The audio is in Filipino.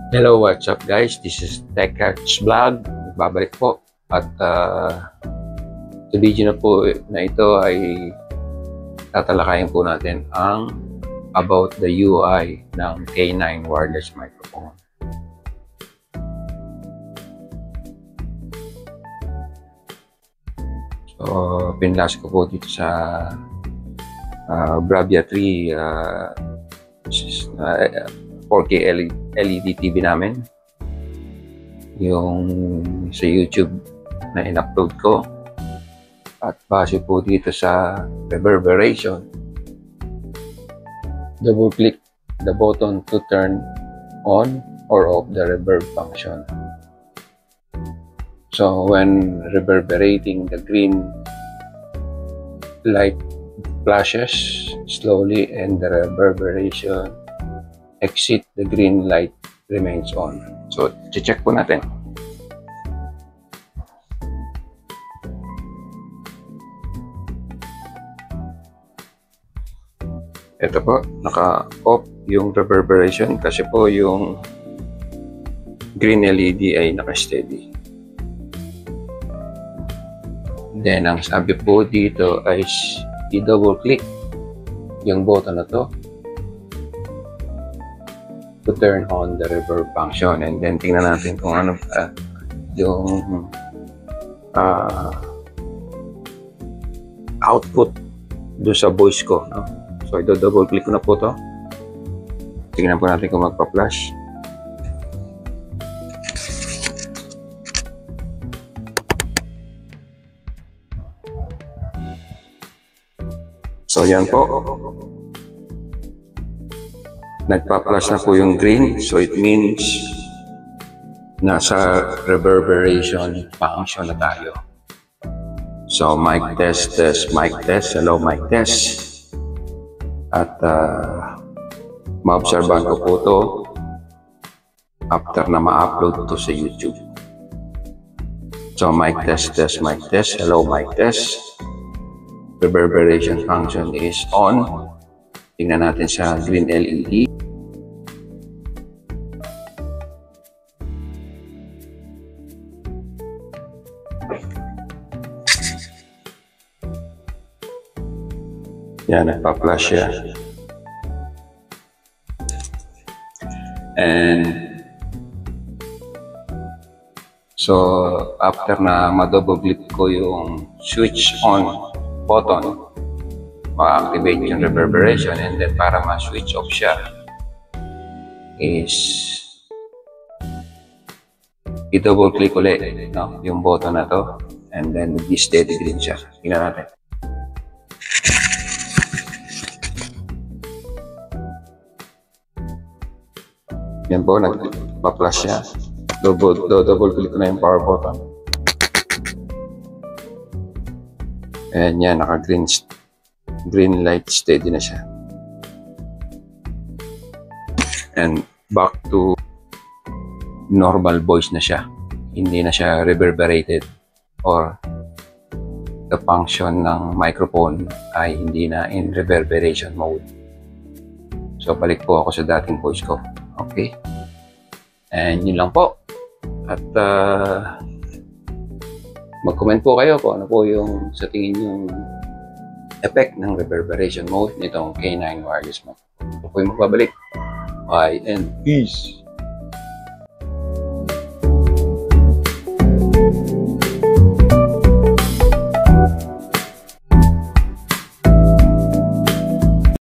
Hello, what's up guys? This is TechCatch Vlog. Babalik po. At sa video na po na ito ay tatalakayin po natin ang about the UI ng K9 wireless microphone. So, pinlas ko po dito sa Bravia 3 4K LED TV namin, yung sa YouTube na in-upload ko, at base po dito sa reverberation, double click the button to turn on or off the reverb function. So when reverberating, the green light flashes slowly and the reverberation exit, the green light remains on. So, check po natin. Ito po, naka-off yung reverberation kasi po yung green LED ay naka-steady. Then, ang sabi po dito ay i-double click yung button na to to turn on the reverb function, and then tingnan natin kung ano yung output do sa voice ko, no? So ito, double click ko na po to. Tingnan po natin kung magpa-flash. So yan po, nagpa-flash na po yung green, so it means nasa reverberation function na tayo. So mic test, mic test, hello mic test. At ma-observan ko po to after na ma-upload to sa YouTube. So mic test, hello mic test. Reverberation function is on. Tingnan natin sa green LED. Yan, nagpa-flash siya. And so, after na ma-double click ko yung switch on button, ma-activate yung reverberation, and then para ma-switch off siya is i-double click ulit, no? Yung button na to, and then mag-steady green siya. Tingnan natin. Yan po, nagpa-flash siya. Double click ko na yung power button. And yan, naka-green light, steady na siya. And back to normal voice na siya. Hindi na siya reverberated, or the function ng microphone ay hindi na in reverberation mode. So balik po ako sa dating voice ko. Okay. And yun lang po. At mag-comment po kayo kung ano po yung sa tingin yung effect ng reverberation mode nitong K9 wireless mic. Ako po yung magbabalik. Bye and peace!